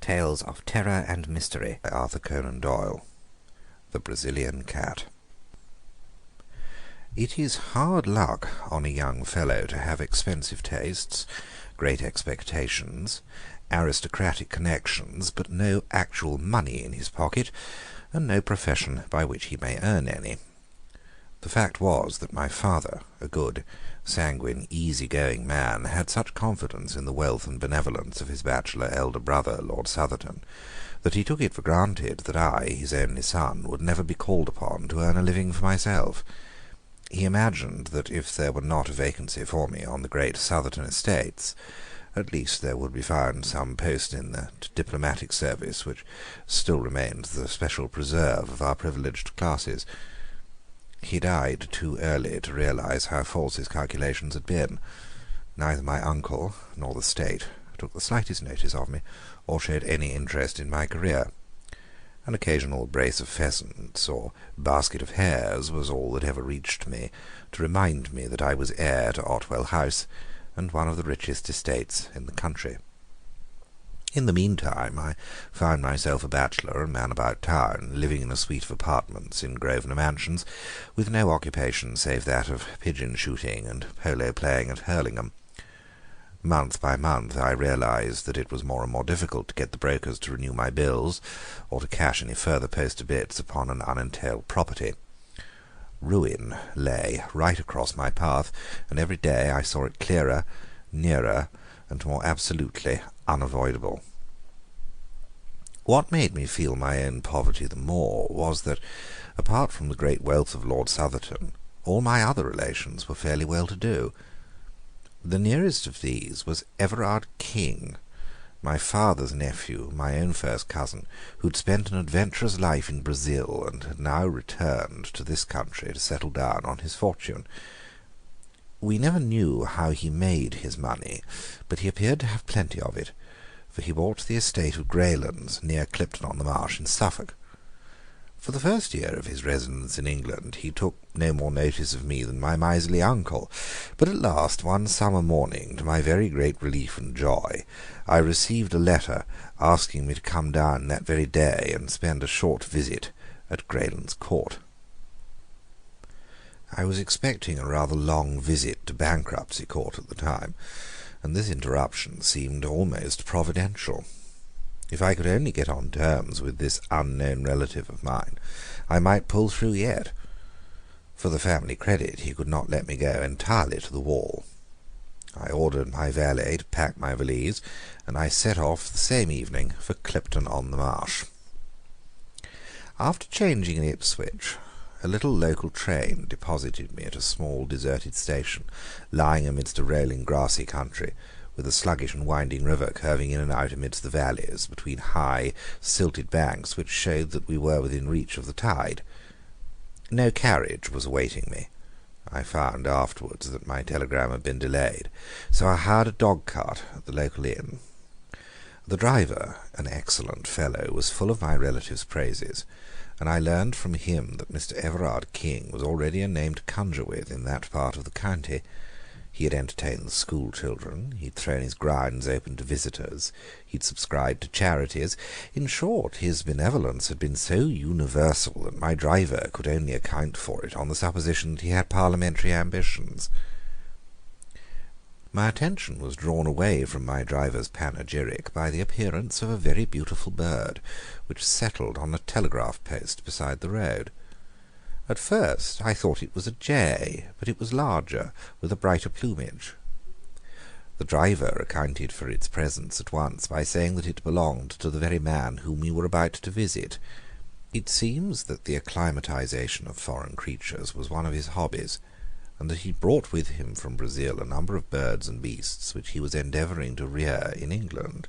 Tales of Terror and Mystery by Arthur Conan Doyle. The Brazilian Cat. It is hard luck on a young fellow to have expensive tastes, great expectations, aristocratic connections, but no actual money in his pocket, and no profession by which he may earn any. The fact was that my father, a good, sanguine, easy-going man, had such confidence in the wealth and benevolence of his bachelor elder brother, Lord Southerton, that he took it for granted that I, his only son, would never be called upon to earn a living for myself. He imagined that if there were not a vacancy for me on the great Southerton estates, at least there would be found some post in the diplomatic service, which still remains the special preserve of our privileged classes. He died too early to realize how false his calculations had been. Neither my uncle nor the state took the slightest notice of me, or showed any interest in my career. An occasional brace of pheasants or basket of hares was all that ever reached me to remind me that I was heir to Otwell House and one of the richest estates in the country. In the meantime I found myself a bachelor and man about town, living in a suite of apartments in Grosvenor Mansions, with no occupation save that of pigeon-shooting and polo-playing at Hurlingham. Month by month I realized that it was more and more difficult to get the brokers to renew my bills, or to cash any further post-obits upon an unentailed property. Ruin lay right across my path, and every day I saw it clearer, nearer, and more absolutely unavoidable. What made me feel my own poverty the more was that, apart from the great wealth of Lord Southerton, all my other relations were fairly well-to-do. The nearest of these was Everard King, my father's nephew, my own first cousin, who had spent an adventurous life in Brazil and had now returned to this country to settle down on his fortune. We never knew how he made his money, but he appeared to have plenty of it, for he bought the estate of Greylands, near Clipton-on-the-Marsh in Suffolk. For the first year of his residence in England he took no more notice of me than my miserly uncle, but at last, one summer morning, to my very great relief and joy, I received a letter asking me to come down that very day and spend a short visit at Greylands Court. I was expecting a rather long visit to Bankruptcy Court at the time, and this interruption seemed almost providential. If I could only get on terms with this unknown relative of mine, I might pull through yet. For the family credit, he could not let me go entirely to the wall. I ordered my valet to pack my valise, and I set off the same evening for Clipton-on-the-Marsh. After changing in Ipswich, a little local train deposited me at a small deserted station, lying amidst a rolling grassy country, with a sluggish and winding river curving in and out amidst the valleys, between high, silted banks which showed that we were within reach of the tide. No carriage was awaiting me. I found afterwards that my telegram had been delayed, so I hired a dog-cart at the local inn. The driver, an excellent fellow, was full of my relative's praises, and I learned from him that Mr. Everard King was already a name to conjure with in that part of the county. He had entertained the school children, he had thrown his grounds open to visitors, he had subscribed to charities. In short, his benevolence had been so universal that my driver could only account for it on the supposition that he had parliamentary ambitions. My attention was drawn away from my driver's panegyric by the appearance of a very beautiful bird, which settled on a telegraph post beside the road. At first I thought it was a jay, but it was larger, with a brighter plumage. The driver accounted for its presence at once by saying that it belonged to the very man whom we were about to visit. It seems that the acclimatization of foreign creatures was one of his hobbies, and that he brought with him from Brazil a number of birds and beasts which he was endeavouring to rear in England.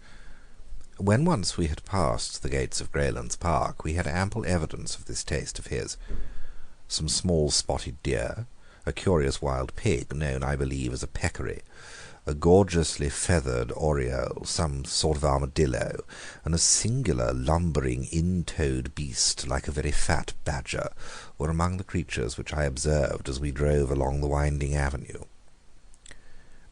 When once we had passed the gates of Greylands Park, we had ample evidence of this taste of his. Some small spotted deer, a curious wild pig, known, I believe, as a peccary, a gorgeously feathered oriole, some sort of armadillo, and a singular lumbering in-toed beast like a very fat badger, were among the creatures which I observed as we drove along the winding avenue.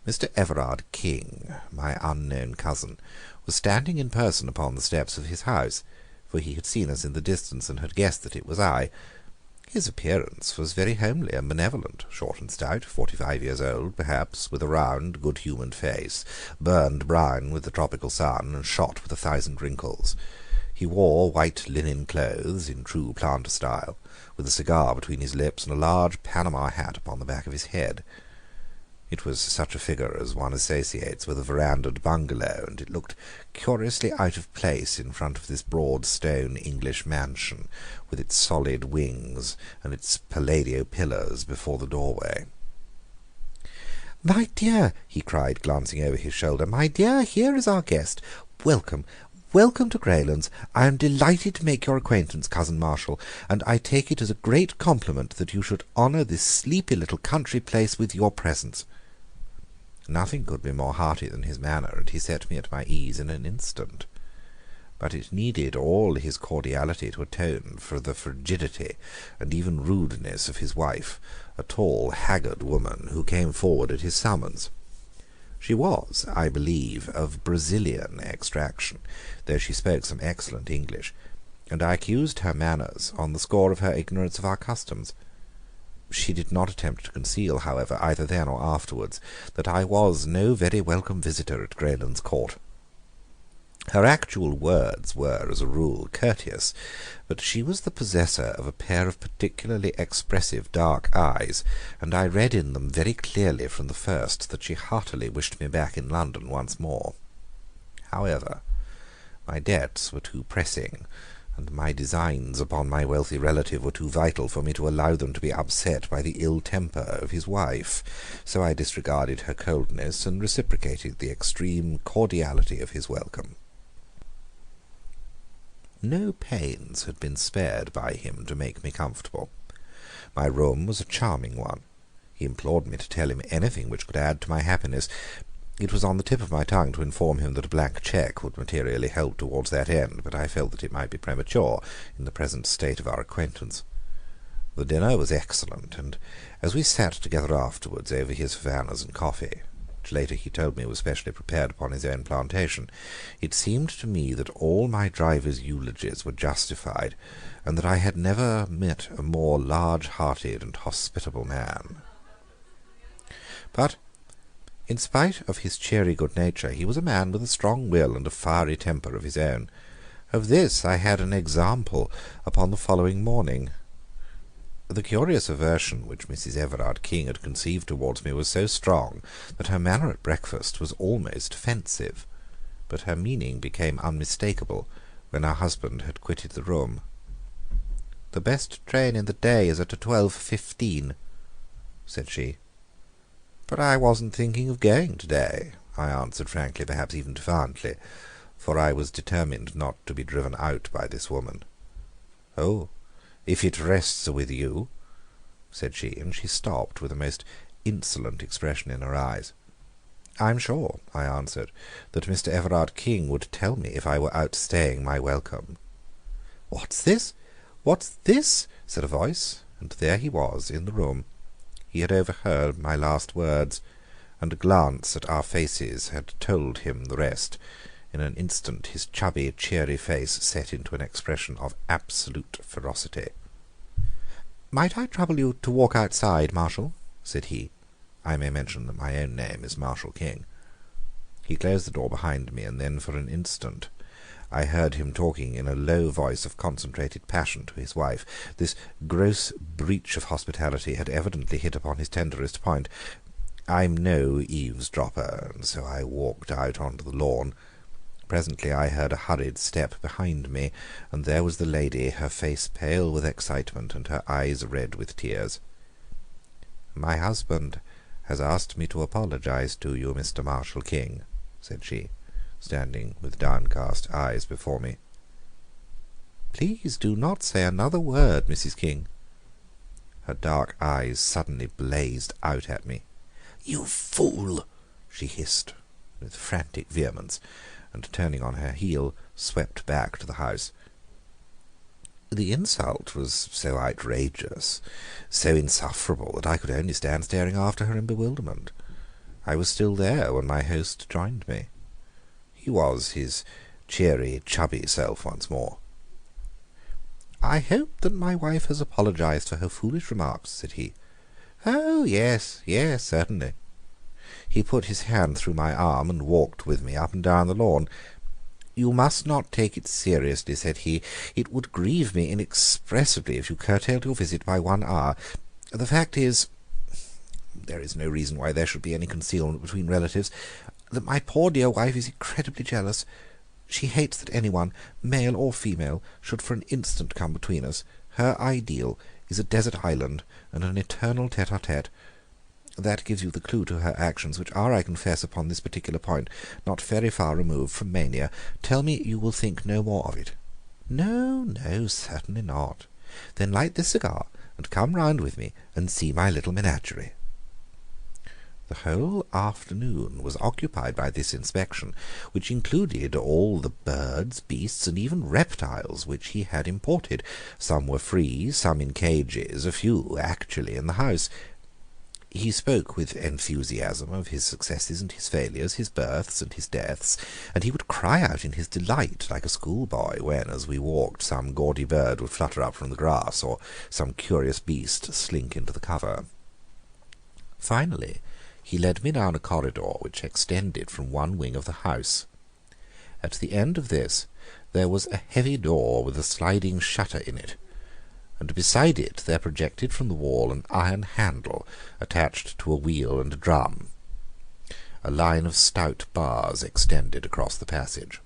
Mr. Everard King, my unknown cousin, was standing in person upon the steps of his house, for he had seen us in the distance and had guessed that it was I. His appearance was very homely and benevolent, short and stout, 45 years old, perhaps, with a round, good-humoured face, burned brown with the tropical sun and shot with 1,000 wrinkles. He wore white linen clothes in true planter style, with a cigar between his lips and a large Panama hat upon the back of his head. It was such a figure as one associates with a verandahed bungalow, and it looked curiously out of place in front of this broad stone English mansion, with its solid wings and its Palladio pillars before the doorway. "My dear," he cried, glancing over his shoulder, "my dear, here is our guest. Welcome, welcome to Greylands. I am delighted to make your acquaintance, Cousin Marshall, and I take it as a great compliment that you should honour this sleepy little country place with your presence." Nothing could be more hearty than his manner, and he set me at my ease in an instant. But it needed all his cordiality to atone for the frigidity and even rudeness of his wife, a tall, haggard woman who came forward at his summons. She was, I believe, of Brazilian extraction, though she spoke some excellent English, and I accused her manners on the score of her ignorance of our customs. She did not attempt to conceal, however, either then or afterwards, that I was no very welcome visitor at Greylands Court. Her actual words were, as a rule, courteous, but she was the possessor of a pair of particularly expressive dark eyes, and I read in them very clearly from the first that she heartily wished me back in London once more. However, my debts were too pressing, and my designs upon my wealthy relative were too vital for me to allow them to be upset by the ill temper of his wife, so I disregarded her coldness and reciprocated the extreme cordiality of his welcome. No pains had been spared by him to make me comfortable. My room was a charming one. He implored me to tell him anything which could add to my happiness. It was on the tip of my tongue to inform him that a blank cheque would materially help towards that end, but I felt that it might be premature in the present state of our acquaintance. The dinner was excellent, and as we sat together afterwards over his Havanas and coffee, which later he told me was specially prepared upon his own plantation, it seemed to me that all my driver's eulogies were justified, and that I had never met a more large-hearted and hospitable man. But in spite of his cheery good nature, he was a man with a strong will and a fiery temper of his own. Of this I had an example upon the following morning. The curious aversion which Mrs. Everard King had conceived towards me was so strong that her manner at breakfast was almost offensive, but her meaning became unmistakable when our husband had quitted the room. "The best train in the day is at 12:15, said she. "But I wasn't thinking of going today," I answered frankly, perhaps even defiantly, for I was determined not to be driven out by this woman. "Oh, if it rests with you," said she, and she stopped with a most insolent expression in her eyes. "I'm sure," I answered, "that Mr. Everard King would tell me if I were outstaying my welcome." "What's this? What's this?" said a voice, and there he was in the room. He had overheard my last words, and a glance at our faces had told him the rest. In an instant his chubby, cheery face set into an expression of absolute ferocity. "Might I trouble you to walk outside, Marshall?" said he. I may mention that my own name is Marshall King. He closed the door behind me, and then for an instant I heard him talking in a low voice of concentrated passion to his wife. This gross breach of hospitality had evidently hit upon his tenderest point. I'm no eavesdropper, and so I walked out onto the lawn. Presently I heard a hurried step behind me, and there was the lady, her face pale with excitement and her eyes red with tears. "My husband has asked me to apologize to you, Mr. Marshall King," said she, standing with downcast eyes before me. "Please do not say another word, Mrs. King." Her dark eyes suddenly blazed out at me. "You fool!" she hissed with frantic vehemence, and turning on her heel, swept back to the house. The insult was so outrageous, so insufferable, that I could only stand staring after her in bewilderment. I was still there when my host joined me. He was his cheery, chubby self once more. "I hope that my wife has apologised for her foolish remarks," said he. "Oh, yes, yes, certainly." He put his hand through my arm and walked with me up and down the lawn. "You must not take it seriously," said he. "It would grieve me inexpressibly if you curtailed your visit by 1 hour. The fact is, there is no reason why there should be any concealment between relatives, that my poor dear wife is incredibly jealous. She hates that anyone, male or female, should for an instant come between us. Her ideal is a desert island and an eternal tête-à-tête. That gives you the clue to her actions, which are, I confess, upon this particular point, not very far removed from mania. Tell me you will think no more of it." "No, no, certainly not." "Then light this cigar and come round with me and see my little menagerie." The whole afternoon was occupied by this inspection, which included all the birds, beasts, and even reptiles which he had imported. Some were free, some in cages, a few actually in the house. He spoke with enthusiasm of his successes and his failures, his births and his deaths, and he would cry out in his delight like a schoolboy when, as we walked, some gaudy bird would flutter up from the grass, or some curious beast slink into the cover. Finally he led me down a corridor which extended from one wing of the house. At the end of this there was a heavy door with a sliding shutter in it, and beside it there projected from the wall an iron handle attached to a wheel and a drum. A line of stout bars extended across the passage.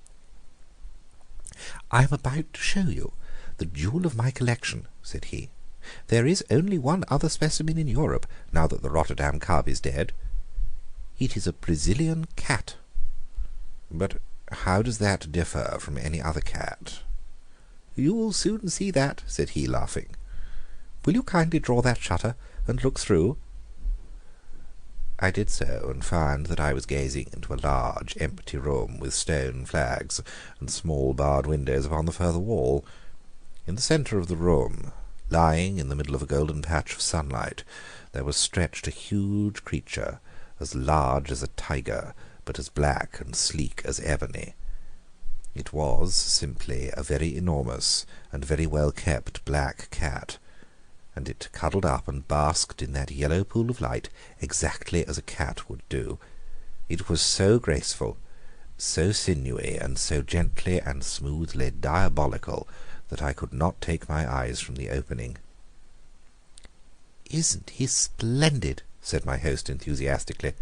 "I am about to show you the jewel of my collection," said he. "There is only one other specimen in Europe, now that the Rotterdam cub is dead. It is a Brazilian cat." "But how does that differ from any other cat?" "You will soon see that," said he, laughing. "Will you kindly draw that shutter and look through?" I did so, and found that I was gazing into a large empty room with stone flags and small barred windows upon the further wall. In the centre of the room, lying in the middle of a golden patch of sunlight, there was stretched a huge creature, as large as a tiger, but as black and sleek as ebony. It was simply a very enormous and very well-kept black cat, and it cuddled up and basked in that yellow pool of light exactly as a cat would do. It was so graceful, so sinewy, and so gently and smoothly diabolical that I could not take my eyes from the opening. "Isn't he splendid?" said my host enthusiastically.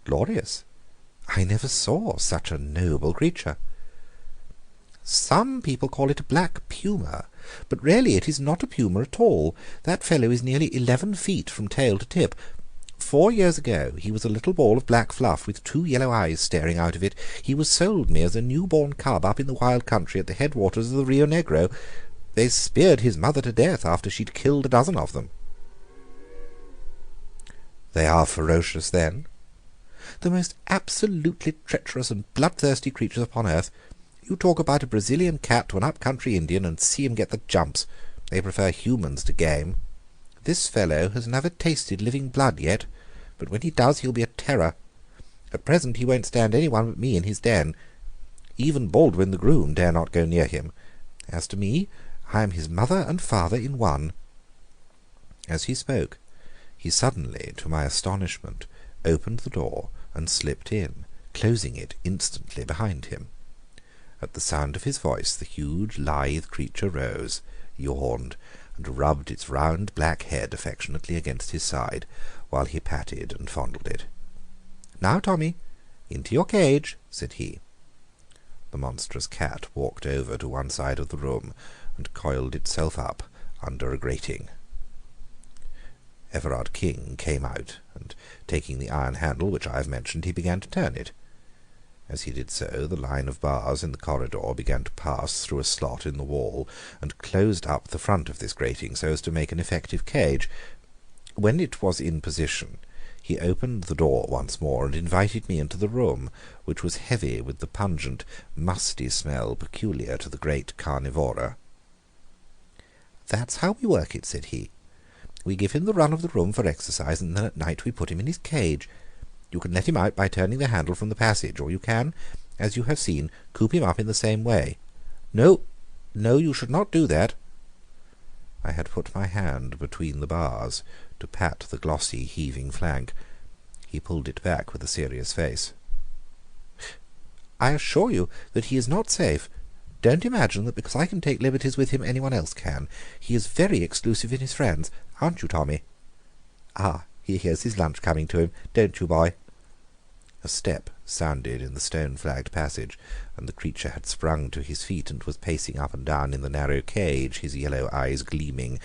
"Glorious. I never saw such a noble creature." "Some people call it a black puma, but really it is not a puma at all. That fellow is nearly 11 feet from tail to tip. 4 years ago he was a little ball of black fluff with 2 yellow eyes staring out of it. He was sold me as a new-born cub up in the wild country at the headwaters of the Rio Negro. They speared his mother to death after she'd killed a dozen of them." "They are ferocious, then?" "The most absolutely treacherous and bloodthirsty creatures upon earth. You talk about a Brazilian cat to an up-country Indian, and see him get the jumps. They prefer humans to game. This fellow has never tasted living blood yet, but when he does he'll be a terror. At present he won't stand anyone but me in his den. Even Baldwin the groom dare not go near him. As to me, I am his mother and father in one." As he spoke, he suddenly, to my astonishment, opened the door and slipped in, closing it instantly behind him. At the sound of his voice the huge lithe creature rose, yawned, and rubbed its round black head affectionately against his side, while he patted and fondled it. "Now, Tommy, into your cage," said he. The monstrous cat walked over to one side of the room and coiled itself up under a grating. Everard King came out, and taking the iron handle which I have mentioned, he began to turn it. As he did so, the line of bars in the corridor began to pass through a slot in the wall, and closed up the front of this grating so as to make an effective cage. When it was in position, he opened the door once more and invited me into the room, which was heavy with the pungent, musty smell peculiar to the great carnivora. "That's how we work it," said he. "We give him the run of the room for exercise, and then at night we put him in his cage. You can let him out by turning the handle from the passage, or you can, as you have seen, coop him up in the same way. No, no, you should not do that." I had put my hand between the bars to pat the glossy, heaving flank. He pulled it back with a serious face. "I assure you that he is not safe. Don't imagine that because I can take liberties with him anyone else can. He is very exclusive in his friends, aren't you, Tommy? Ah, he hears his lunch coming to him, don't you, boy?" A step sounded in the stone-flagged passage, and the creature had sprung to his feet and was pacing up and down in the narrow cage, his yellow eyes gleaming,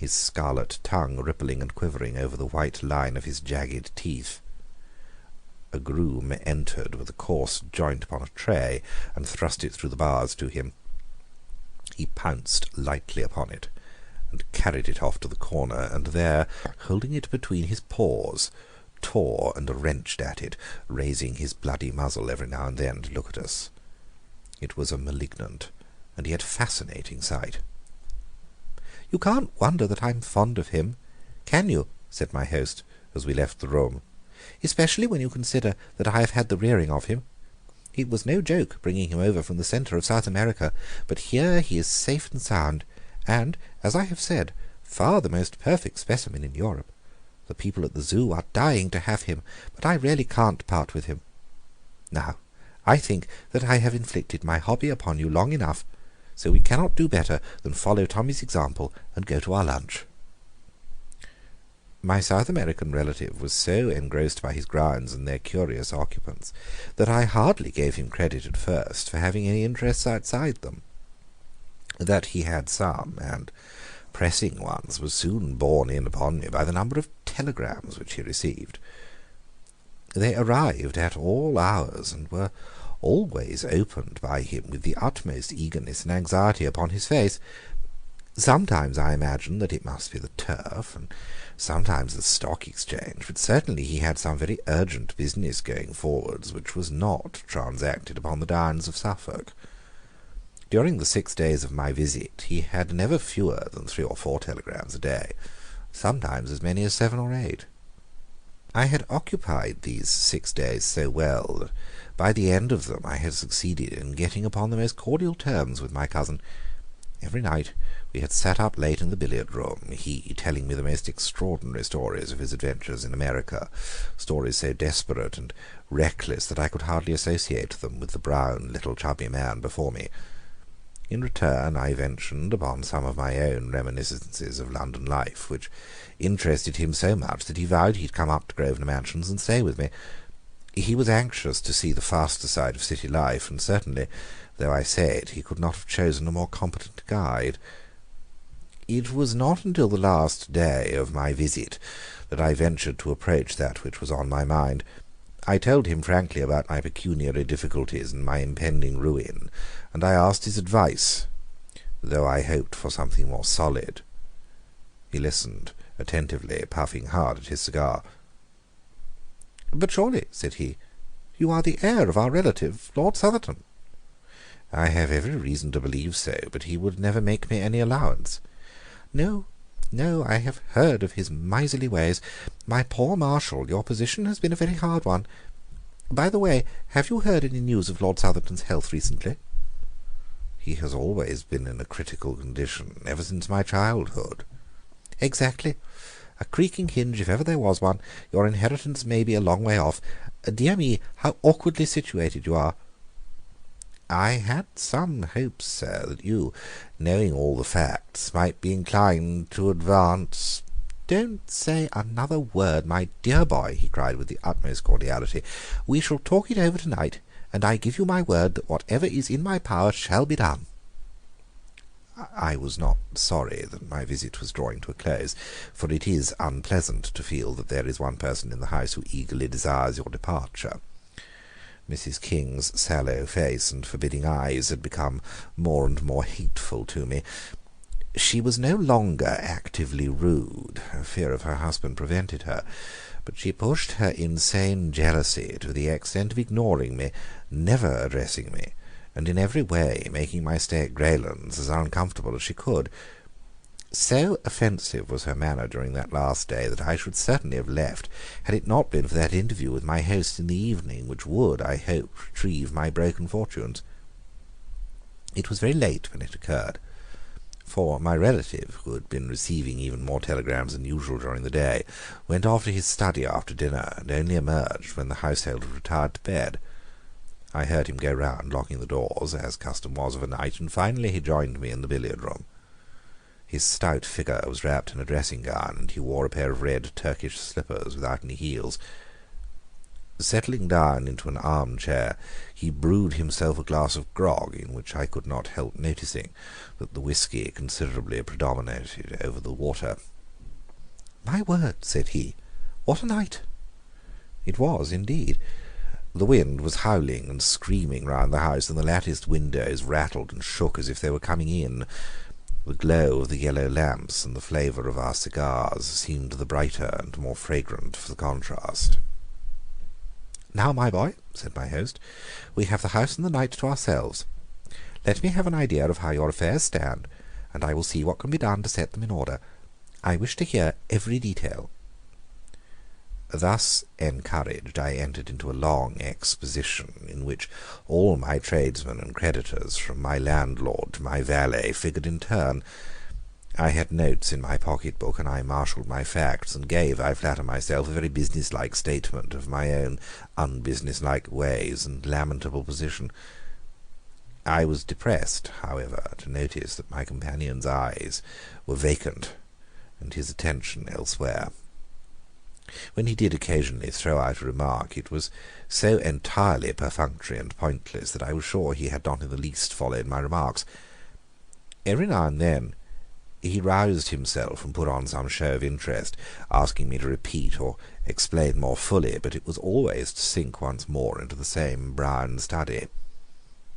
his scarlet tongue rippling and quivering over the white line of his jagged teeth. A groom entered with a coarse joint upon a tray and thrust it through the bars to him. He pounced lightly upon it and carried it off to the corner, and there, holding it between his paws, tore and wrenched at it, raising his bloody muzzle every now and then to look at us. It was a malignant and yet fascinating sight. "You can't wonder that I'm fond of him, can you?" said my host as we left the room, "especially when you consider that I have had the rearing of him. It was no joke bringing him over from the centre of South America, but here he is safe and sound, and, as I have said, far the most perfect specimen in Europe. The people at the zoo are dying to have him, but I really can't part with him. Now, I think that I have inflicted my hobby upon you long enough, so we cannot do better than follow Tommy's example and go to our lunch." My South American relative was so engrossed by his grounds and their curious occupants that I hardly gave him credit at first for having any interests outside them. That he had some, and pressing ones, was soon borne in upon me by the number of telegrams which he received. They arrived at all hours, and were always opened by him with the utmost eagerness and anxiety upon his face. Sometimes I imagined that it must be the turf, and sometimes the stock exchange, but certainly he had some very urgent business going forwards which was not transacted upon the downs of Suffolk. During the 6 days of my visit he had never fewer than 3 or 4 telegrams a day, sometimes as many as 7 or 8. I had occupied these 6 days so well that by the end of them I had succeeded in getting upon the most cordial terms with my cousin. Every night we had sat up late in the billiard-room, he telling me the most extraordinary stories of his adventures in America, stories so desperate and reckless that I could hardly associate them with the brown, little chubby man before me. In return I ventured upon some of my own reminiscences of London life, which interested him so much that he vowed he'd come up to Grosvenor Mansions and stay with me. He was anxious to see the faster side of city life, and certainly, though I say it, he could not have chosen a more competent guide. It was not until the last day of my visit that I ventured to approach that which was on my mind. I told him frankly about my pecuniary difficulties and my impending ruin, and I asked his advice, though I hoped for something more solid. He listened attentively, puffing hard at his cigar. "But surely," said he, "you are the heir of our relative, Lord Southerton." "I have every reason to believe so, but he would never make me any allowance." "No, no, I have heard of his miserly ways. My poor Marshal, your position has been a very hard one. By the way, have you heard any news of Lord Southerton's health recently?" "He has always been in a critical condition, ever since my childhood." "Exactly. A creaking hinge, if ever there was one. Your inheritance may be a long way off. Dear me, how awkwardly situated you are." "I had some hopes, sir, that you, knowing all the facts, might be inclined to advance—" "Don't say another word, my dear boy," he cried with the utmost cordiality. "We shall talk it over tonight, and I give you my word that whatever is in my power shall be done." I was not sorry that my visit was drawing to a close, for it is unpleasant to feel that there is one person in the house who eagerly desires your departure. Mrs. King's sallow face and forbidding eyes had become more and more hateful to me. She was no longer actively rude, fear of her husband prevented her, but she pushed her insane jealousy to the extent of ignoring me, never addressing me, and in every way making my stay at Greylands as uncomfortable as she could. So offensive was her manner during that last day that I should certainly have left had it not been for that interview with my host in the evening, which would, I hoped, retrieve my broken fortunes. It was very late when it occurred, for my relative, who had been receiving even more telegrams than usual during the day, went off to his study after dinner, and only emerged when the household had retired to bed. I heard him go round, locking the doors, as custom was of a night, and finally he joined me in the billiard-room. His stout figure was wrapped in a dressing-gown, and he wore a pair of red Turkish slippers without any heels. Settling down into an arm-chair, he brewed himself a glass of grog, in which I could not help noticing that the whisky considerably predominated over the water. "My word," said he, "what a night!" It was, indeed. The wind was howling and screaming round the house, and the latticed windows rattled and shook as if they were coming in. The glow of the yellow lamps and the flavour of our cigars seemed the brighter and more fragrant for the contrast. "Now, my boy," said my host, "we have the house and the night to ourselves. Let me have an idea of how your affairs stand, and I will see what can be done to set them in order. I wish to hear every detail." Thus encouraged, I entered into a long exposition, in which all my tradesmen and creditors, from my landlord to my valet, figured in turn. I had notes in my pocket-book, and I marshalled my facts, and gave, I flatter myself, a very business-like statement of my own unbusiness-like ways and lamentable position. I was depressed, however, to notice that my companion's eyes were vacant, and his attention elsewhere. When he did occasionally throw out a remark, it was so entirely perfunctory and pointless that I was sure he had not in the least followed my remarks. Every now and then he roused himself and put on some show of interest, asking me to repeat or explain more fully, but it was always to sink once more into the same brown study.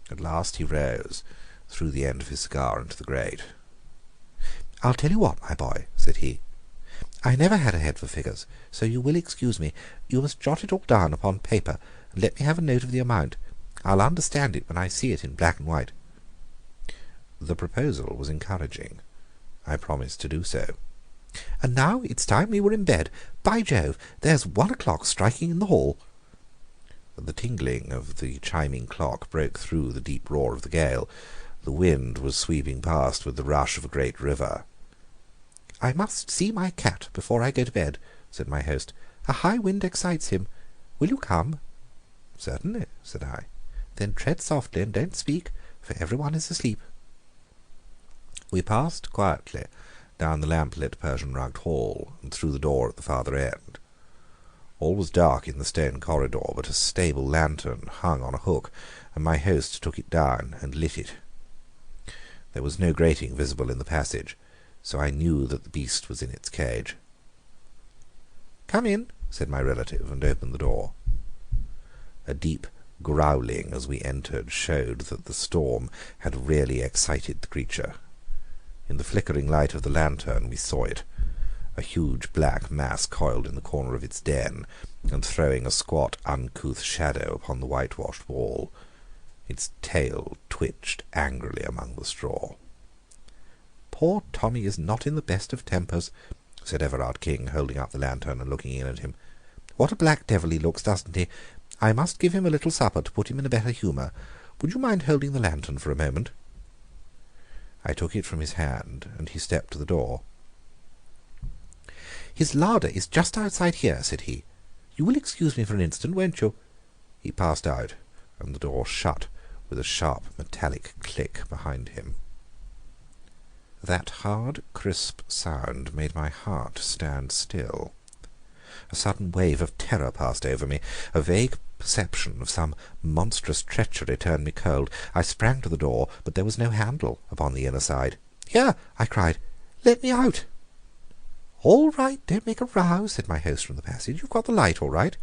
At last he rose, threw the end of his cigar into the grate. "I'll tell you what, my boy," said he. "I never had a head for figures, so you will excuse me. You must jot it all down upon paper, and let me have a note of the amount. I'll understand it when I see it in black and white." The proposal was encouraging. I promised to do so. "And now it's time we were in bed. By Jove, there's 1 o'clock striking in the hall." The tingling of the chiming clock broke through the deep roar of the gale. The wind was sweeping past with the rush of a great river. "I must see my cat before I go to bed," said my host. "A high wind excites him. Will you come?" "Certainly," said I. "Then tread softly and don't speak, for everyone is asleep." We passed quietly down the lamp-lit Persian-rugged hall and through the door at the farther end. All was dark in the stone corridor, but a stable lantern hung on a hook, and my host took it down and lit it. There was no grating visible in the passage, so I knew that the beast was in its cage. "Come in," said my relative, and opened the door. A deep growling as we entered showed that the storm had really excited the creature. In the flickering light of the lantern we saw it, a huge black mass coiled in the corner of its den, and throwing a squat, uncouth shadow upon the whitewashed wall. Its tail twitched angrily among the straw. "Poor Tommy is not in the best of tempers," said Everard King, holding up the lantern and looking in at him. "What a black devil he looks, doesn't he? I must give him a little supper to put him in a better humour. Would you mind holding the lantern for a moment?" I took it from his hand, and he stepped to the door. "His larder is just outside here," said he. "You will excuse me for an instant, won't you?" He passed out, and the door shut with a sharp metallic click behind him. That hard, crisp sound made my heart stand still. A sudden wave of terror passed over me. A vague perception of some monstrous treachery turned me cold. I sprang to the door, but there was no handle upon the inner side. "Here!" I cried. "Let me out!" "All right, don't make a row," said my host from the passage. "You've got the light all right?"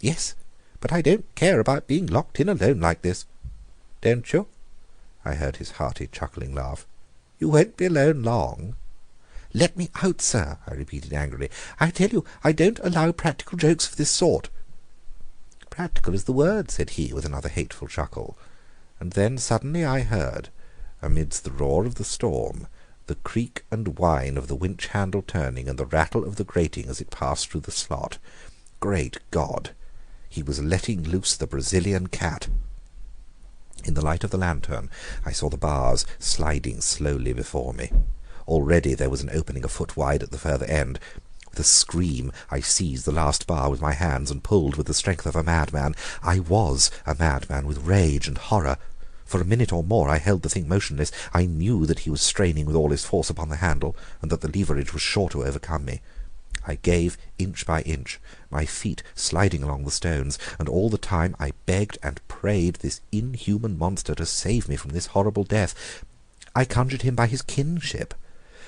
"Yes, but I don't care about being locked in alone like this." "Don't you?" I heard his hearty, chuckling laugh. "You won't be alone long." "Let me out, sir," I repeated angrily. "I tell you I don't allow practical jokes of this sort." "Practical is the word," said he, with another hateful chuckle. And then suddenly I heard, amidst the roar of the storm, the creak and whine of the winch handle turning, and the rattle of the grating as it passed through the slot. Great God! He was letting loose the Brazilian cat. In the light of the lantern I saw the bars sliding slowly before me. Already there was an opening a foot wide at the further end. With a scream I seized the last bar with my hands and pulled with the strength of a madman. I was a madman with rage and horror. For a minute or more I held the thing motionless. I knew that he was straining with all his force upon the handle, and that the leverage was sure to overcome me. I gave inch by inch, my feet sliding along the stones, and all the time I begged and prayed this inhuman monster to save me from this horrible death. I conjured him by his kinship.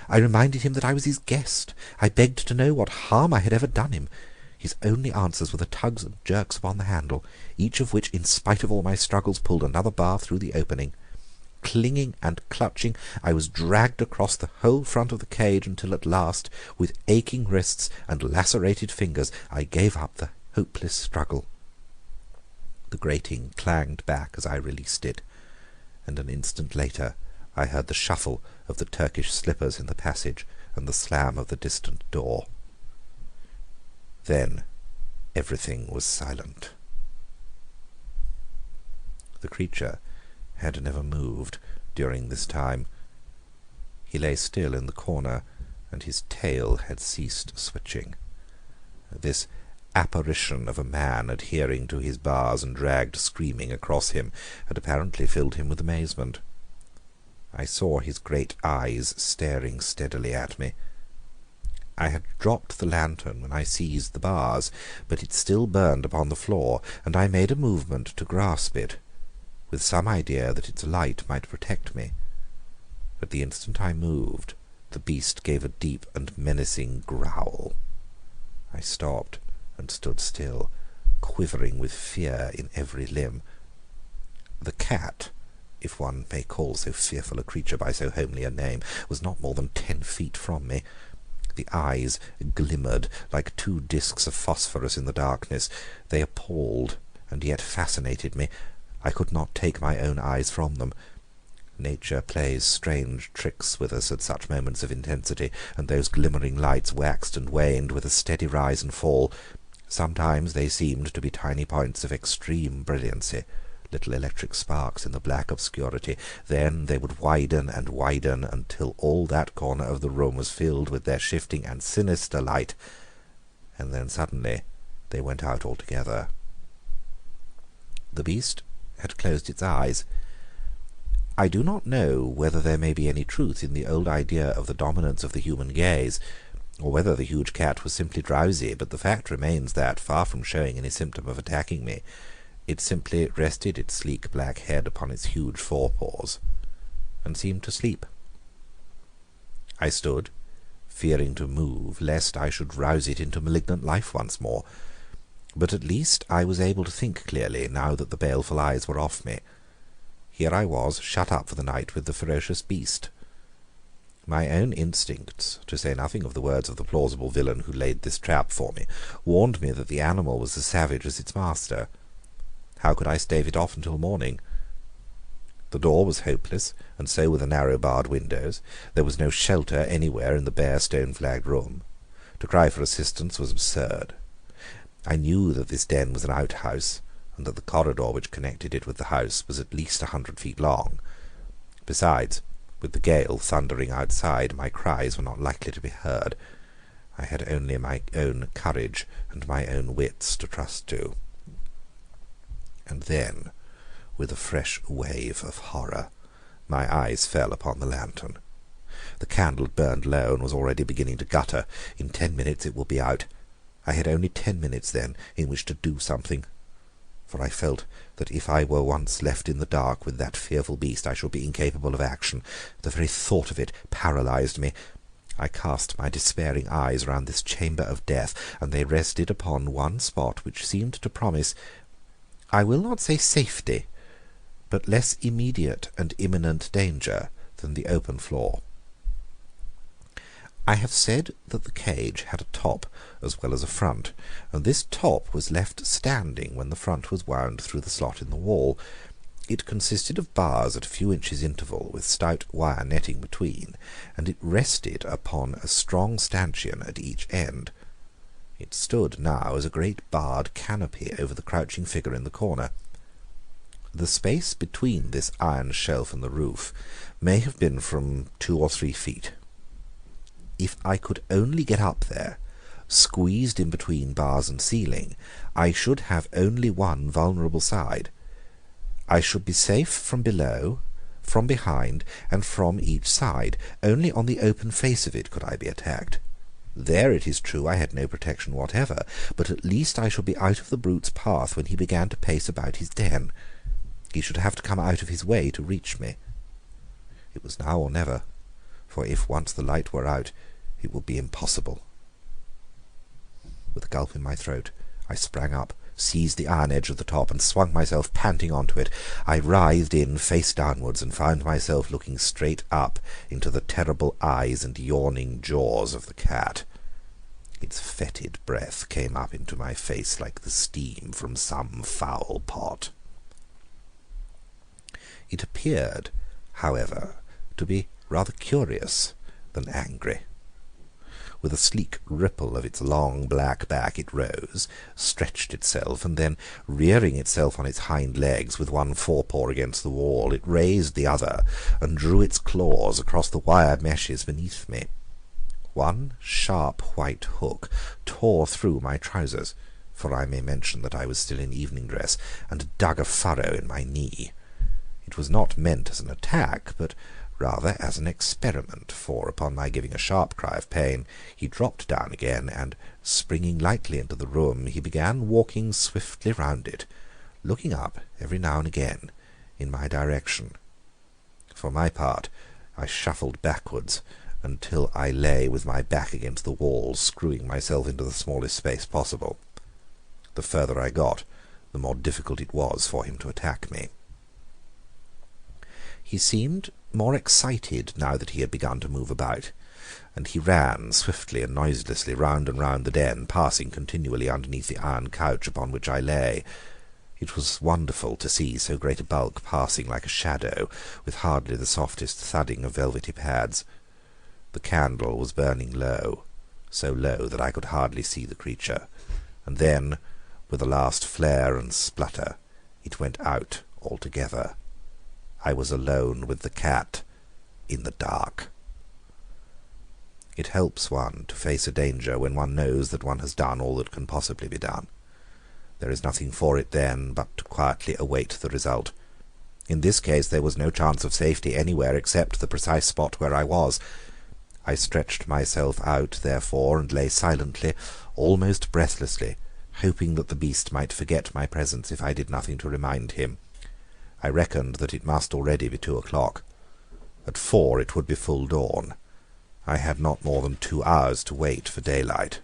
I reminded him that I was his guest. I begged to know what harm I had ever done him. His only answers were the tugs and jerks upon the handle, each of which, in spite of all my struggles, pulled another bar through the opening. Clinging and clutching, I was dragged across the whole front of the cage until at last, with aching wrists and lacerated fingers, I gave up the hopeless struggle. The grating clanged back as I released it, and an instant later I heard the shuffle of the Turkish slippers in the passage and the slam of the distant door. Then everything was silent. The creature had never moved during this time. He lay still in the corner, and his tail had ceased switching. This apparition of a man adhering to his bars and dragged screaming across him had apparently filled him with amazement. I saw his great eyes staring steadily at me. I had dropped the lantern when I seized the bars, but it still burned upon the floor, and I made a movement to grasp it, with some idea that its light might protect me. But the instant I moved, the beast gave a deep and menacing growl. I stopped and stood still, quivering with fear in every limb. The cat, if one may call so fearful a creature by so homely a name, was not more than 10 feet from me. The eyes glimmered like 2 discs of phosphorus in the darkness. They appalled and yet fascinated me. I could not take my own eyes from them. Nature plays strange tricks with us at such moments of intensity, and those glimmering lights waxed and waned with a steady rise and fall. Sometimes they seemed to be tiny points of extreme brilliancy, little electric sparks in the black obscurity. Then they would widen and widen until all that corner of the room was filled with their shifting and sinister light, and then suddenly they went out altogether. The beast had closed its eyes. I do not know whether there may be any truth in the old idea of the dominance of the human gaze, or whether the huge cat was simply drowsy, but the fact remains that, far from showing any symptom of attacking me, it simply rested its sleek black head upon its huge forepaws, and seemed to sleep. I stood, fearing to move, lest I should rouse it into malignant life once more, but at least I was able to think clearly, now that the baleful eyes were off me. Here I was, shut up for the night with the ferocious beast. My own instincts, to say nothing of the words of the plausible villain who laid this trap for me, warned me that the animal was as savage as its master. How could I stave it off until morning? The door was hopeless, and so were the narrow barred windows. There was no shelter anywhere in the bare stone-flagged room. To cry for assistance was absurd. I knew that this den was an outhouse, and that the corridor which connected it with the house was at least 100 feet long. Besides, with the gale thundering outside, my cries were not likely to be heard. I had only my own courage and my own wits to trust to. And then, with a fresh wave of horror, my eyes fell upon the lantern. The candle burned low and was already beginning to gutter. In 10 minutes it would be out. I had only 10 minutes, then, in which to do something, for I felt that if I were once left in the dark with that fearful beast I should be incapable of action. The very thought of it paralyzed me. I cast my despairing eyes round this chamber of death, and they rested upon one spot which seemed to promise, I will not say safety, but less immediate and imminent danger than the open floor. I have said that the cage had a top as well as a front, and this top was left standing when the front was wound through the slot in the wall. It consisted of bars at a few inches' interval, with stout wire netting between, and it rested upon a strong stanchion at each end. It stood now as a great barred canopy over the crouching figure in the corner. The space between this iron shelf and the roof may have been from 2 or 3 feet. If I could only get up there, squeezed in between bars and ceiling, I should have only one vulnerable side. I should be safe from below, from behind, and from each side. Only on the open face of it could I be attacked. There, it is true, I had no protection whatever, but at least I should be out of the brute's path when he began to pace about his den. He should have to come out of his way to reach me. It was now or never, for if once the light were out, it would be impossible. With a gulp in my throat, I sprang up, seized the iron edge of the top, and swung myself panting onto it. I writhed in face downwards, and found myself looking straight up into the terrible eyes and yawning jaws of the cat. Its fetid breath came up into my face like the steam from some foul pot. It appeared, however, to be rather curious than angry. With a sleek ripple of its long black back it rose, stretched itself, and then, rearing itself on its hind legs with one forepaw against the wall, it raised the other and drew its claws across the wire meshes beneath me. One sharp white hook tore through my trousers, for I may mention that I was still in evening dress, and dug a furrow in my knee. It was not meant as an attack, but rather as an experiment, for upon my giving a sharp cry of pain, he dropped down again, and, springing lightly into the room, he began walking swiftly round it, looking up every now and again in my direction. For my part, I shuffled backwards until I lay with my back against the wall, screwing myself into the smallest space possible. The further I got, the more difficult it was for him to attack me. He seemed more excited now that he had begun to move about, and he ran swiftly and noiselessly round and round the den, passing continually underneath the iron couch upon which I lay. It was wonderful to see so great a bulk passing like a shadow, with hardly the softest thudding of velvety pads. The candle was burning low, so low that I could hardly see the creature, and then, with a last flare and splutter, it went out altogether. I was alone with the cat in the dark. It helps one to face a danger when one knows that one has done all that can possibly be done. There is nothing for it then but to quietly await the result. In this case there was no chance of safety anywhere except the precise spot where I was. I stretched myself out, therefore, and lay silently, almost breathlessly, hoping that the beast might forget my presence if I did nothing to remind him. I reckoned that it must already be 2 o'clock. At 4 it would be full dawn. I had not more than 2 hours to wait for daylight.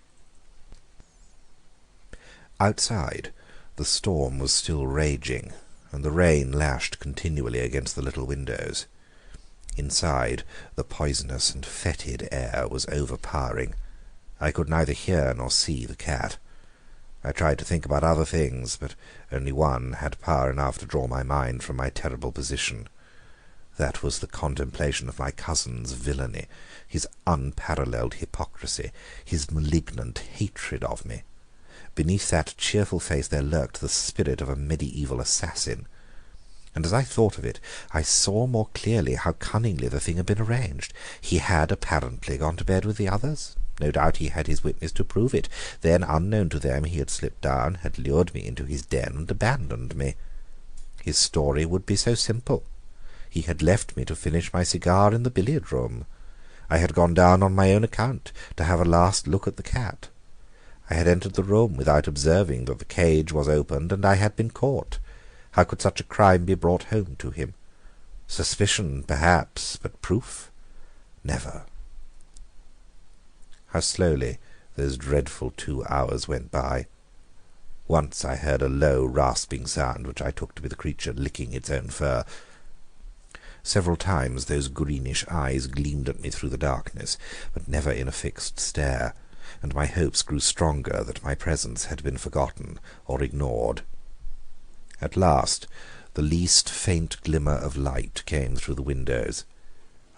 Outside, the storm was still raging, and the rain lashed continually against the little windows. Inside, the poisonous and fetid air was overpowering. I could neither hear nor see the cat. I tried to think about other things, but only one had power enough to draw my mind from my terrible position. That was the contemplation of my cousin's villainy, his unparalleled hypocrisy, his malignant hatred of me. Beneath that cheerful face there lurked the spirit of a medieval assassin. And as I thought of it, I saw more clearly how cunningly the thing had been arranged. He had apparently gone to bed with the others. No doubt he had his witness to prove it. Then, unknown to them, he had slipped down, had lured me into his den, and abandoned me. His story would be so simple. He had left me to finish my cigar in the billiard-room. I had gone down on my own account to have a last look at the cat. I had entered the room without observing that the cage was opened, and I had been caught. How could such a crime be brought home to him? Suspicion, perhaps, but proof? Never. How slowly those dreadful 2 hours went by. Once I heard a low, rasping sound, which I took to be the creature licking its own fur. Several times those greenish eyes gleamed at me through the darkness, but never in a fixed stare, and my hopes grew stronger that my presence had been forgotten or ignored. At last The least faint glimmer of light came through the windows.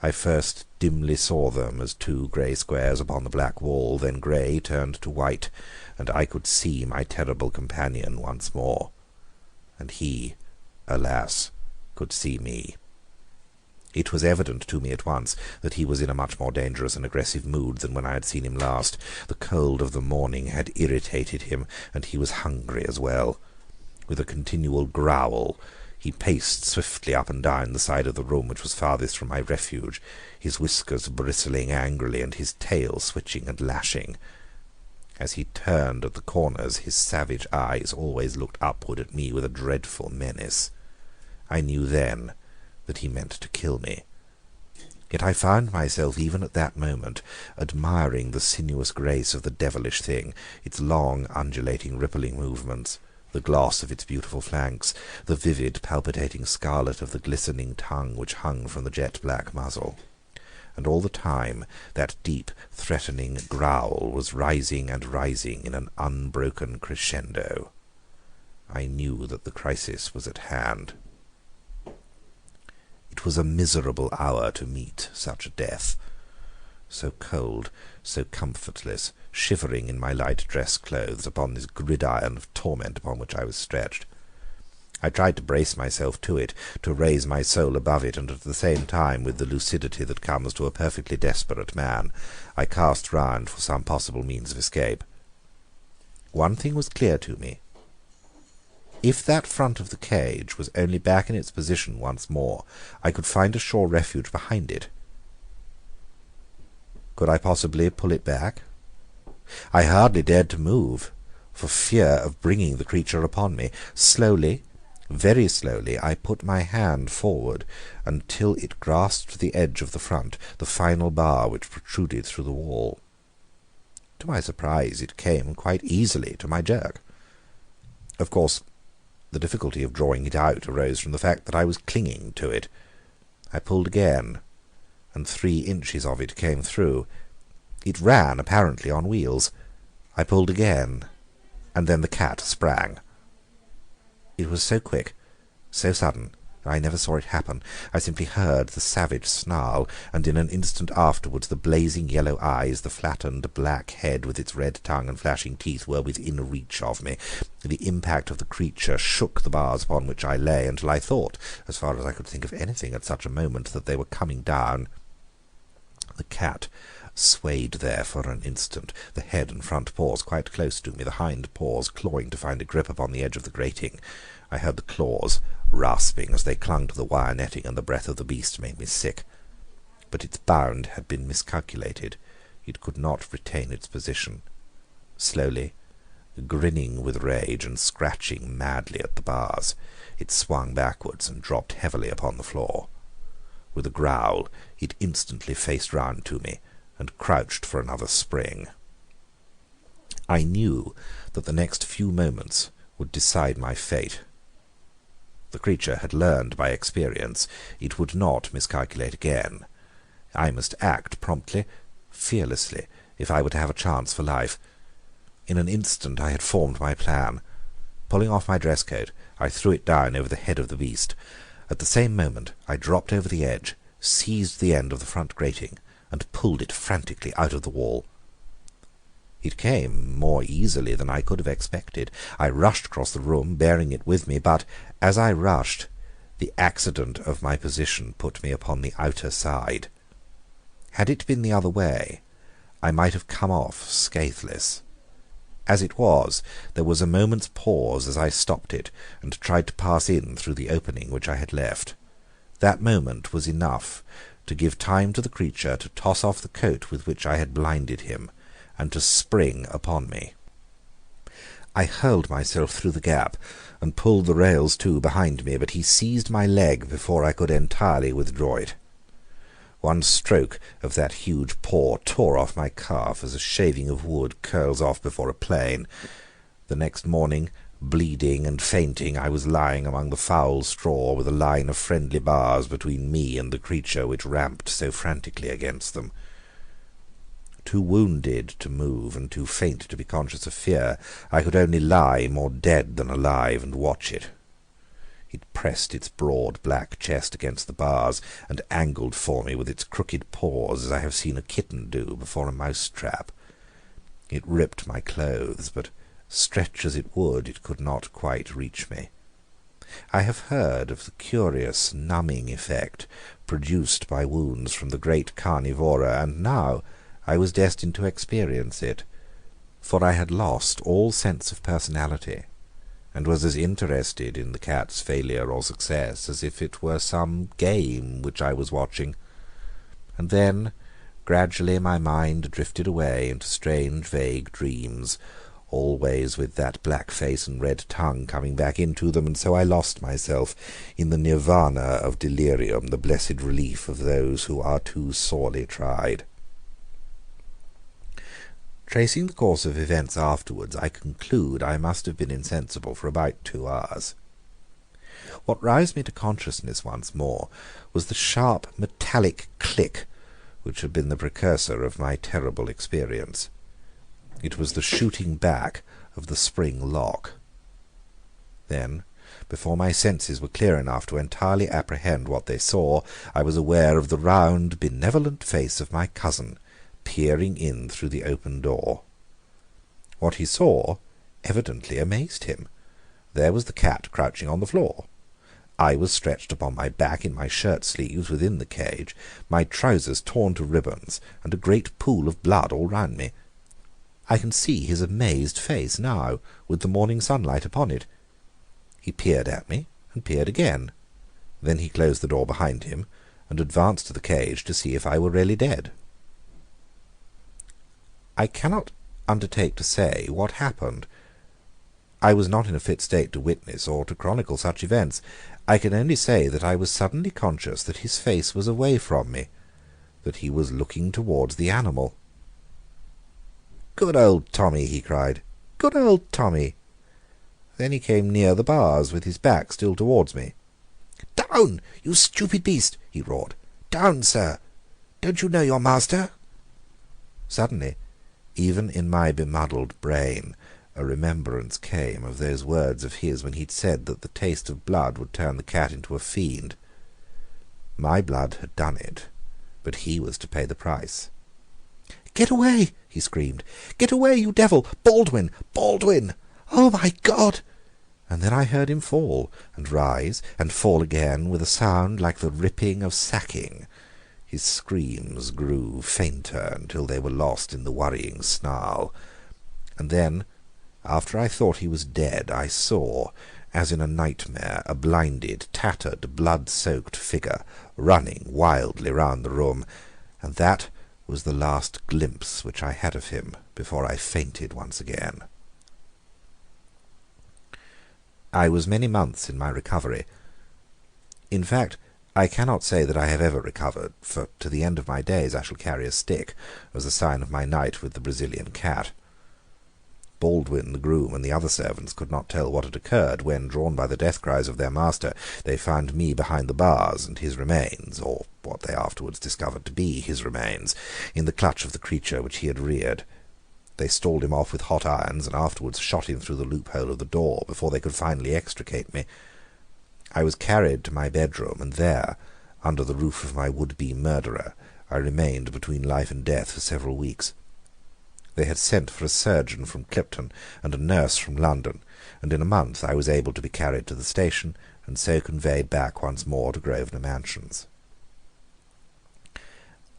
I first dimly saw them as two grey squares upon the black wall, then grey turned to white, and I could see my terrible companion once more. And he, alas, could see me. It was evident to me at once that he was in a much more dangerous and aggressive mood than when I had seen him last. The cold of the morning had irritated him, and he was hungry as well. With a continual growl, he paced swiftly up and down the side of the room which was farthest from my refuge, his whiskers bristling angrily and his tail switching and lashing. As he turned at the corners, his savage eyes always looked upward at me with a dreadful menace. I knew then that he meant to kill me. Yet I found myself even at that moment admiring the sinuous grace of the devilish thing, its long, undulating, rippling movements, the gloss of its beautiful flanks, the vivid, palpitating scarlet of the glistening tongue which hung from the jet-black muzzle. And all the time that deep, threatening growl was rising and rising in an unbroken crescendo. I knew that the crisis was at hand. It was a miserable hour to meet such a death. So cold, so comfortless, shivering in my light dress clothes upon this gridiron of torment upon which I was stretched. I tried to brace myself to it, to raise my soul above it, and at the same time, with the lucidity that comes to a perfectly desperate man, I cast round for some possible means of escape. One thing was clear to me. If that front of the cage was only back in its position once more, I could find a sure refuge behind it. Could I possibly pull it back? I hardly dared to move, for fear of bringing the creature upon me. Slowly, very slowly, I put my hand forward until it grasped the edge of the front, the final bar which protruded through the wall. To my surprise, it came quite easily to my jerk. Of course, the difficulty of drawing it out arose from the fact that I was clinging to it. I pulled again, and 3 inches of it came through. It ran, apparently, on wheels. I pulled again, and then the cat sprang. It was so quick, so sudden, that I never saw it happen. I simply heard the savage snarl, and in an instant afterwards the blazing yellow eyes, the flattened black head with its red tongue and flashing teeth were within reach of me. The impact of the creature shook the bars upon which I lay, until I thought, as far as I could think of anything at such a moment, that they were coming down. The cat swayed there for an instant, the head and front paws quite close to me, the hind paws clawing to find a grip upon the edge of the grating. I heard the claws rasping as they clung to the wire netting, and the breath of the beast made me sick. But its bound had been miscalculated. It could not retain its position. Slowly, grinning with rage and scratching madly at the bars, it swung backwards and dropped heavily upon the floor. With a growl, it instantly faced round to me and crouched for another spring. I knew that the next few moments would decide my fate. The creature had learned by experience. It would not miscalculate again. I must act promptly, fearlessly, if I were to have a chance for life. In an instant I had formed my plan. Pulling off my dress coat, I threw it down over the head of the beast. At the same moment I dropped over the edge, seized the end of the front grating, and pulled it frantically out of the wall. It came more easily than I could have expected. I rushed across the room, bearing it with me, but as I rushed, the accident of my position put me upon the outer side. Had it been the other way, I might have come off scatheless. As it was, there was a moment's pause as I stopped it and tried to pass in through the opening which I had left. That moment was enough to give time to the creature to toss off the coat with which I had blinded him, and to spring upon me. I hurled myself through the gap, and pulled the rails to behind me, but he seized my leg before I could entirely withdraw it. One stroke of that huge paw tore off my calf as a shaving of wood curls off before a plane. The next morning, bleeding and fainting, I was lying among the foul straw with a line of friendly bars between me and the creature which ramped so frantically against them. Too wounded to move and too faint to be conscious of fear, I could only lie more dead than alive and watch it. It pressed its broad black chest against the bars and angled for me with its crooked paws as I have seen a kitten do before a mouse trap. It ripped my clothes, but stretch as it would, it could not quite reach me. I have heard of the curious numbing effect produced by wounds from the great carnivora, and now I was destined to experience it, for I had lost all sense of personality, and was as interested in the cat's failure or success as if it were some game which I was watching. And then gradually my mind drifted away into strange vague dreams, always with that black face and red tongue coming back into them, and so I lost myself in the nirvana of delirium, the blessed relief of those who are too sorely tried. Tracing the course of events afterwards, I conclude I must have been insensible for about 2 hours. What roused me to consciousness once more was the sharp metallic click which had been the precursor of my terrible experience. It was the shooting back of the spring lock. Then, before my senses were clear enough to entirely apprehend what they saw, I was aware of the round, benevolent face of my cousin peering in through the open door. What he saw evidently amazed him. There was the cat crouching on the floor. I was stretched upon my back in my shirt sleeves within the cage, my trousers torn to ribbons, and a great pool of blood all round me. I can see his amazed face now, with the morning sunlight upon it. He peered at me, and peered again. Then he closed the door behind him, and advanced to the cage to see if I were really dead. I cannot undertake to say what happened. I was not in a fit state to witness or to chronicle such events. I can only say that I was suddenly conscious that his face was away from me, that he was looking towards the animal. "Good old Tommy!" he cried. "Good old Tommy!" Then he came near the bars, with his back still towards me. "Down, you stupid beast!" he roared. "Down, sir! Don't you know your master?" Suddenly, even in my bemuddled brain, a remembrance came of those words of his when he'd said that the taste of blood would turn the cat into a fiend. My blood had done it, but he was to pay the price. "Get away!" he screamed. "Get away, you devil! Baldwin! Baldwin! Oh, my God!" And then I heard him fall, and rise, and fall again, with a sound like the ripping of sacking. His screams grew fainter until they were lost in the worrying snarl. And then, after I thought he was dead, I saw, as in a nightmare, a blinded, tattered, blood-soaked figure running wildly round the room, and that was the last glimpse which I had of him before I fainted once again. I was many months in my recovery. In fact, I cannot say that I have ever recovered, for to the end of my days I shall carry a stick as a sign of my night with the Brazilian cat. Baldwin, the groom, and the other servants could not tell what had occurred when, drawn by the death cries of their master, they found me behind the bars, and his remains, or what they afterwards discovered to be his remains, in the clutch of the creature which he had reared. They stalled him off with hot irons, and afterwards shot him through the loophole of the door before they could finally extricate me. I was carried to my bedroom, and there, under the roof of my would-be murderer, I remained between life and death for several weeks. They had sent for a surgeon from Clipton and a nurse from London, and in a month I was able to be carried to the station, and so conveyed back once more to Grosvenor Mansions.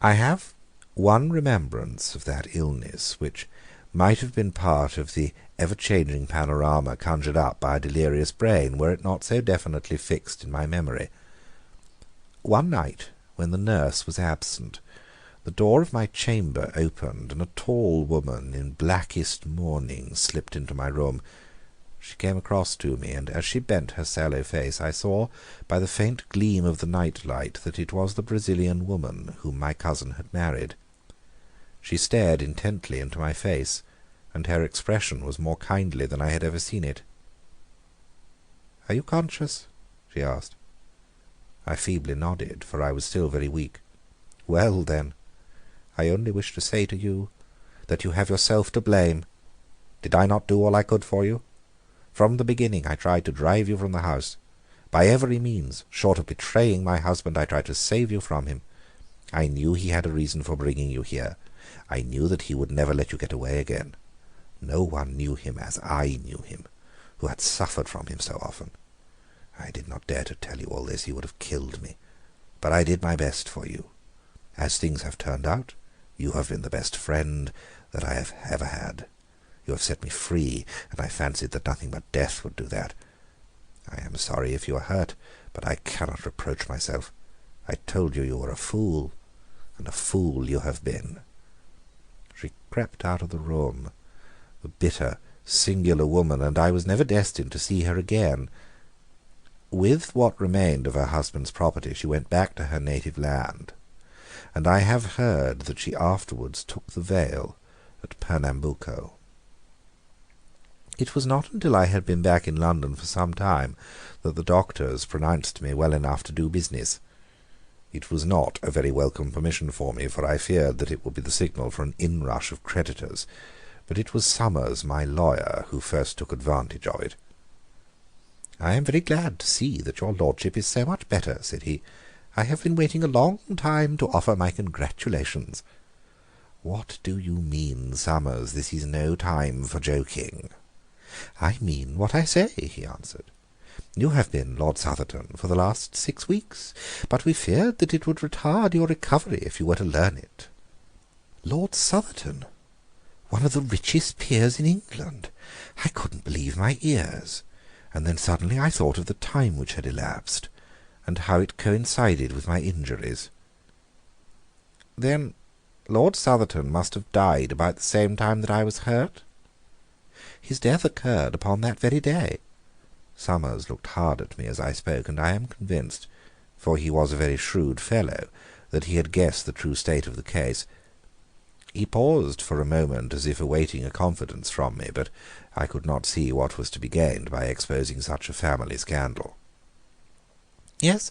I have one remembrance of that illness which might have been part of the ever-changing panorama conjured up by a delirious brain, were it not so definitely fixed in my memory. One night, when the nurse was absent, the door of my chamber opened, and a tall woman in blackest mourning slipped into my room. She came across to me, and as she bent her sallow face, I saw, by the faint gleam of the night-light, that it was the Brazilian woman whom my cousin had married. She stared intently into my face, and her expression was more kindly than I had ever seen it. "Are you conscious?" she asked. I feebly nodded, for I was still very weak. "Well, then, I only wish to say to you that you have yourself to blame. Did I not do all I could for you? From the beginning I tried to drive you from the house, By every means, short of betraying my husband, I tried to save you from him. I knew he had a reason for bringing you here. I knew that he would never let you get away again. No one knew him as I knew him, who had suffered from him so often. I did not dare to tell you all this. He would have killed me. But I did my best for you. As things have turned out, you have been the best friend that I have ever had. You have set me free, and I fancied that nothing but death would do that. I am sorry if you are hurt, but I cannot reproach myself. I told you you were a fool, and a fool you have been." She crept out of the room, the bitter, singular woman, and I was never destined to see her again. With what remained of her husband's property she went back to her native land, and I have heard that she afterwards took the veil at Pernambuco. It was not until I had been back in London for some time that the doctors pronounced me well enough to do business. It was not a very welcome permission for me, for I feared that it would be the signal for an inrush of creditors, but it was Summers, my lawyer, who first took advantage of it. "I am very glad to see that your lordship is so much better," said he. "I have been waiting a long time to offer my congratulations." "What do you mean, Summers? This is no time for joking." "I mean what I say," he answered. "You have been Lord Southerton for the last 6 weeks, but we feared that it would retard your recovery if you were to learn it." Lord Southerton, one of the richest peers in England! I couldn't believe my ears, and then suddenly I thought of the time which had elapsed, and how it coincided with my injuries. "Then Lord Southerton must have died about the same time that I was hurt?" "His death occurred upon that very day." Summers looked hard at me as I spoke, and I am convinced, for he was a very shrewd fellow, that he had guessed the true state of the case. He paused for a moment as if awaiting a confidence from me, but I could not see what was to be gained by exposing such a family scandal. "Yes,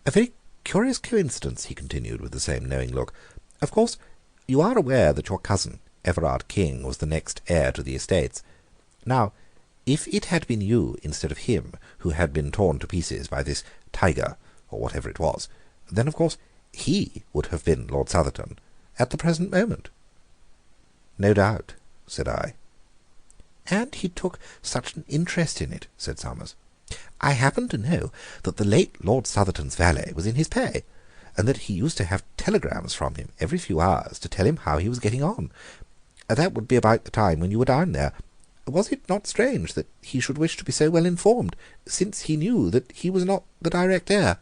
a very curious coincidence," he continued with the same knowing look. "Of course you are aware that your cousin, Everard King, was the next heir to the estates. Now, if it had been you instead of him who had been torn to pieces by this tiger, or whatever it was, then of course he would have been Lord Southerton at the present moment." "No doubt," said I. "And he took such an interest in it," said Summers. "I happen to know that the late Lord Southerton's valet was in his pay, and that he used to have telegrams from him every few hours to tell him how he was getting on. That would be about the time when you were down there. Was it not strange that he should wish to be so well informed, since he knew that he was not the direct heir?"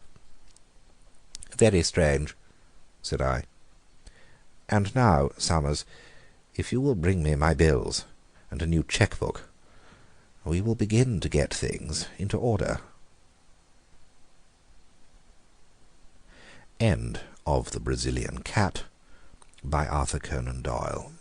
"Very strange," said I. "And now, Summers, if you will bring me my bills and a new cheque-book, we will begin to get things into order." End of The Brazilian Cat by Arthur Conan Doyle.